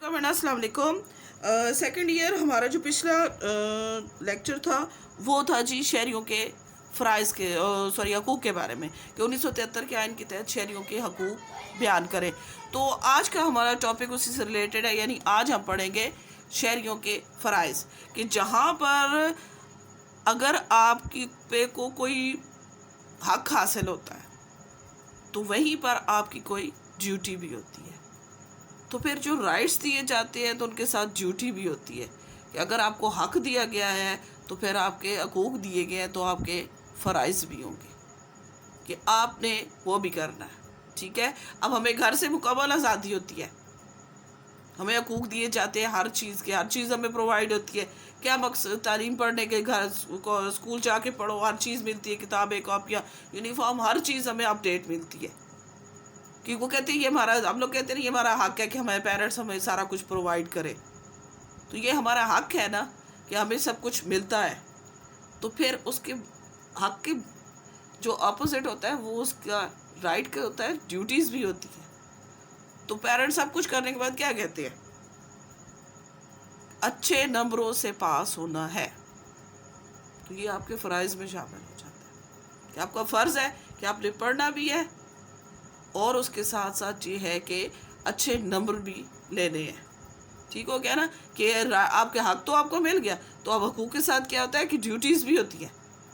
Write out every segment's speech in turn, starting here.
अस्सलाम वालेकुम। Second year हमारा जो पिछला लेक्चर था वो था जी शहरियों के फ़राइज़ के हकूक़ के बारे में कि 1973 के आइन के तहत शहरियों के हकूक़ बयान करें। तो आज का हमारा टॉपिक उसी से रिलेटेड है, यानी आज हम पढ़ेंगे शहरियों के फ़राइज़ कि जहाँ पर अगर आपकी पे को कोई हक हासिल होता है तो वहीं पर आपकी कोई ड्यूटी भी होती है। तो फिर जो राइट्स दिए जाते हैं तो उनके साथ ड्यूटी भी होती है कि अगर आपको हक दिया गया है तो फिर आपके हकूक़ दिए गए हैं तो आपके फ़राइज़ भी होंगे कि आपने वो भी करना है। ठीक है, अब हमें घर से मुकम्मल आज़ादी होती है, हमें हकूक़ दिए जाते हैं हर चीज़ के, हर चीज़ हमें प्रोवाइड होती है। क्या मकसद तालीम पढ़ने के, घर स्कूल जाके पढ़ो, हर चीज़ मिलती है, किताबें, कॉपियाँ, यूनिफॉर्म, हर चीज़ हमें अपडेट मिलती है। कि वो कहते हैं ये हमारा, हम लोग कहते हैं ये हमारा हक है कि हमारे पेरेंट्स हमें सारा कुछ प्रोवाइड करें, तो ये हमारा हक है ना कि हमें सब कुछ मिलता है। तो फिर उसके हक के जो अपोजिट होता है वो उसका राइट का होता है, ड्यूटीज़ भी होती है। तो पेरेंट्स सब कुछ करने के बाद क्या कहते हैं, अच्छे नंबरों से पास होना है, तो ये आपके फ़राइज़ में शामिल हो जाता है कि आपका फ़र्ज़ है कि आपने पढ़ना भी है और उसके साथ साथ ये है कि अच्छे नंबर भी लेने हैं। ठीक हो गया ना कि आपके हक तो आपको मिल गया, तो अब हकूक़ के साथ क्या होता है कि ड्यूटीज़ भी होती हैं,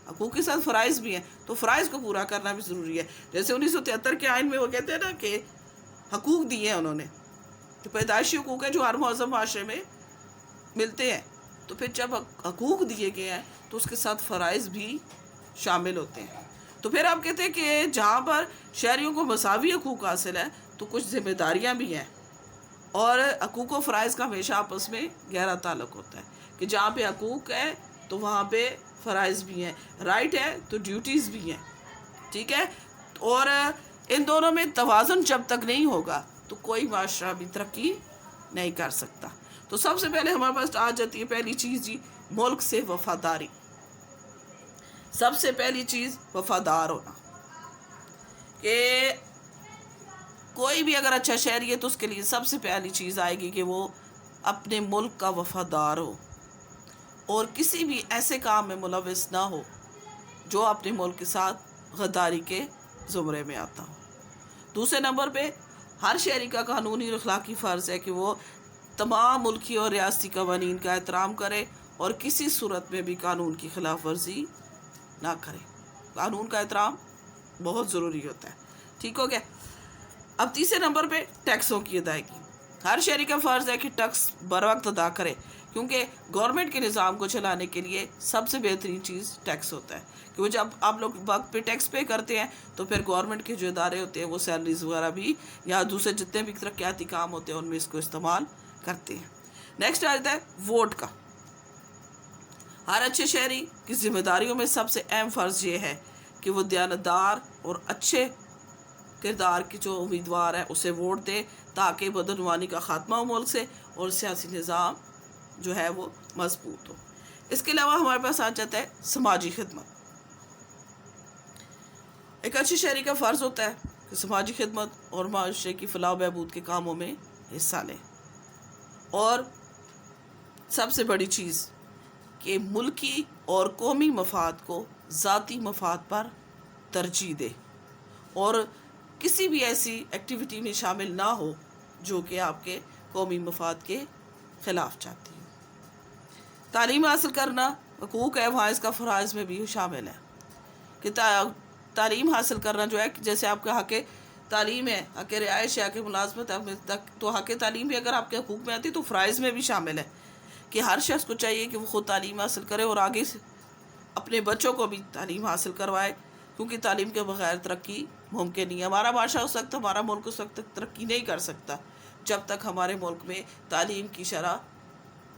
हकूक़ के साथ फ़राइज़ भी हैं, तो फ़राइज़ को पूरा करना भी ज़रूरी है। जैसे 1973 के आइन में वो कहते हैं ना कि हकूक़ दिए हैं उन्होंने, तो पैदाइशी हकूक़ है जो हर मौज़म माशरे में मिलते हैं। तो फिर जब हकूक़ दिए गए हैं तो उसके साथ फ़राइज़ भी शामिल होते हैं। तो फिर आप कहते हैं कि जहाँ पर शहरियों को मसावी हकूक़ हासिल है तो कुछ ज़िम्मेदारियाँ भी हैं, और हकूक़ और फ़राइज़ का हमेशा आपस में गहरा ताल्लुक़ होता है कि जहाँ पे हकूक़ है तो वहाँ पे फ़राइज़ भी हैं, राइट है तो ड्यूटीज़ भी हैं। ठीक है, और इन दोनों में तवाज़ुन जब तक नहीं होगा तो कोई माशरा भी तरक्की नहीं कर सकता। तो सबसे पहले हमारे पास आ जाती है पहली चीज़ जी, मुल्क से वफ़ादारी। सबसे पहली चीज़ वफ़ादार होना, कि कोई भी अगर अच्छा शहरी है तो उसके लिए सबसे पहली चीज़ आएगी कि वो अपने मुल्क का वफ़ादार हो और किसी भी ऐसे काम में मुलविस ना हो जो अपने मुल्क के साथ गद्दारी के ज़ुमरे में आता हो। दूसरे नंबर पे हर शहरी का कानूनी और अखलाकी फ़र्ज़ है कि वो तमाम मुल्की और रियासती कवानीन का एहतराम करे और किसी सूरत में भी कानून की खिलाफ वर्जी ना करे। कानून का एहतराम बहुत ज़रूरी होता है। ठीक हो गया। अब तीसरे नंबर पे टैक्सों की अदायगी। हर शहरी का फ़र्ज़ है कि टैक्स बर वक्त अदा करे, क्योंकि गवर्नमेंट के निज़ाम को चलाने के लिए सबसे बेहतरीन चीज़ टैक्स होता है। क्योंकि जब आप लोग वक्त पे टैक्स पे करते हैं तो फिर गवर्नमेंट के जो इदारे होते हैं वो सैलरीज वगैरह भी या दूसरे जितने भी तरक्याती काम होते हैं उनमें इसको इस्तेमाल करते हैं। नेक्स्ट आ जाता है वोट का। हर अच्छे शहरी की जिम्मेदारियों में सबसे अहम फ़र्ज़ ये है कि वो दयानतदार और अच्छे किरदार के जो उम्मीदवार है उसे वोट दे ताकि बदनवानी का ख़ात्मा हो मुल्क से और सियासी निज़ाम जो है वो मजबूत हो। इसके अलावा हमारे पास आ जाता है समाजी खिदमत। एक अच्छे शहरी का फ़र्ज़ होता है कि समाजी खिदमत और माशरे की फलाह बहबूद के कामों में हिस्सा लें, और सबसे बड़ी चीज़ कि मुल्की और कौमी मफाद को ज़ाती मफाद पर तरजीह दे और किसी भी ऐसी एक्टिविटी में शामिल ना हो जो कि आपके कौमी मफाद के ख़िलाफ़ जाती है। तालीम हासिल करना हकूक़ है, वहाँ इसका फ़राइज़ में भी शामिल है कि तालीम हासिल करना जो है, जैसे आपका हक़ तालीम है, हक़ रिहाइश है, हक़ मुलाज़मत तक, तो हक़ तालीम भी अगर आपके हकूक़ में आती है तो फ़राइज़ में भी शामिल है कि हर शख्स को चाहिए कि वो ख़ुद तालीम हासिल करे और आगे से अपने बच्चों को भी तालीम हासिल करवाए, क्योंकि तालीम के बग़ैर तरक्की मुमकिन नहीं है। हमारा माशरा उस वक्त, हमारा मुल्क उस वक्त तक तरक्की नहीं कर सकता जब तक हमारे मुल्क में तालीम की शरह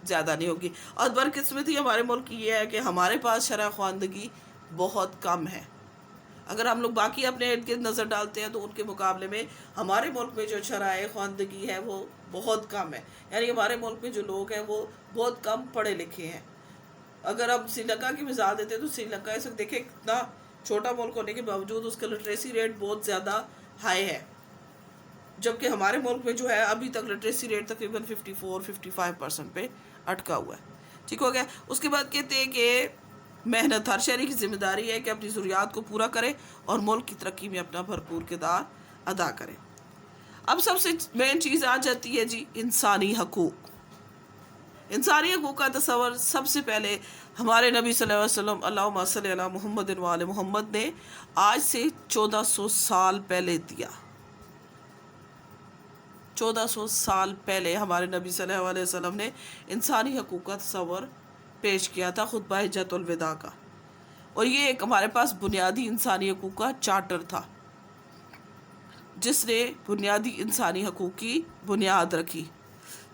ज़्यादा नहीं होगी। और बदकिस्मती हमारे मुल्क की ये है कि हमारे पास शरह ख़वानदगी बहुत कम है। अगर हम लोग बाकी अपने इर्द गिर्द नज़र डालते हैं तो उनके मुकाबले में हमारे मुल्क में जो शरह ख़वानदगी है वो बहुत कम है, यानी हमारे मुल्क में जो लोग हैं वो बहुत कम पढ़े लिखे हैं। अगर हम श्रीलंका की मिसाल देते हैं तो श्रीलंका इस वक्त देखें कितना छोटा मुल्क होने के बावजूद उसका लिटरेसी रेट बहुत ज़्यादा हाई है, جبکہ ہمارے ملک میں جو ہے ابھی تک لٹریسی ریٹ تقریباً 54-55% پہ اٹکا ہوا ہے. ٹھیک ہو گیا. اس کے بعد کہتے ہیں کہ محنت ہر شہری کی ذمہ داری ہے کہ اپنی ضروریات کو پورا کرے اور ملک کی ترقی میں اپنا بھرپور کردار ادا کرے. اب سب سے مین چیز آ جاتی ہے جی انسانی حقوق. انسانی حقوق کا تصور سب سے پہلے ہمارے نبی صلی اللہ علیہ وسلم اللہم صلی علی محمد وعلی محمد نے آج سے 1400 سال پہلے دیا. 1400 سال پہلے ہمارے نبی صلی اللہ علیہ وسلم نے انسانی حقوق کا تصور پیش کیا تھا خطبہ حجۃ الوداع کا. اور یہ ایک ہمارے پاس بنیادی انسانی حقوق کا چارٹر تھا جس نے بنیادی انسانی حقوق کی بنیاد رکھی.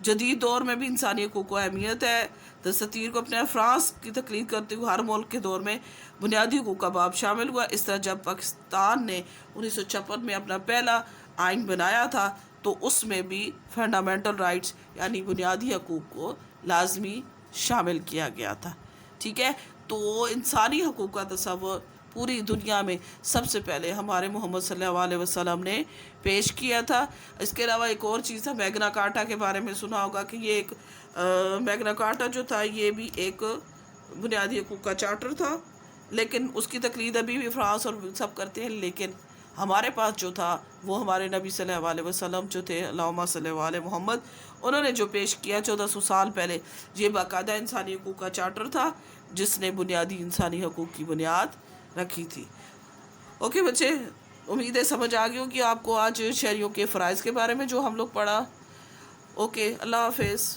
جدید دور میں بھی انسانی حقوق کو اہمیت ہے. دستور کو اپنے فرانس کی تقلید کرتے ہوئے ہر ملک کے دور میں بنیادی حقوق کا باب شامل ہوا. اس طرح جب پاکستان نے 1956 میں اپنا پہلا آئین بنایا تھا تو اس میں بھی فنڈامنٹل رائٹس یعنی بنیادی حقوق کو لازمی شامل کیا گیا تھا. ٹھیک ہے. تو انسانی حقوق کا تصور پوری دنیا میں سب سے پہلے ہمارے محمد صلی اللہ علیہ وسلم نے پیش کیا تھا. اس کے علاوہ ایک اور چیز تھا میگنا کارٹا کے بارے میں سنا ہوگا کہ یہ ایک میگنا کارٹا جو تھا یہ بھی ایک بنیادی حقوق کا چارٹر تھا. لیکن اس کی تقلید ابھی بھی فرانس اور سب کرتے ہیں. لیکن ہمارے پاس جو تھا وہ ہمارے نبی صلی اللہ علیہ وسلم جو تھے اللہم صلی علی محمد انہوں نے جو پیش کیا 1400 سال پہلے یہ باقاعدہ انسانی حقوق کا چارٹر تھا جس نے بنیادی انسانی حقوق کی بنیاد رکھی تھی. اوکے بچے, امید ہے سمجھ آ گئی ہو کہ آپ کو آج شہریوں کے فرائض کے بارے میں جو ہم لوگ پڑھا. اوکے, اللہ حافظ.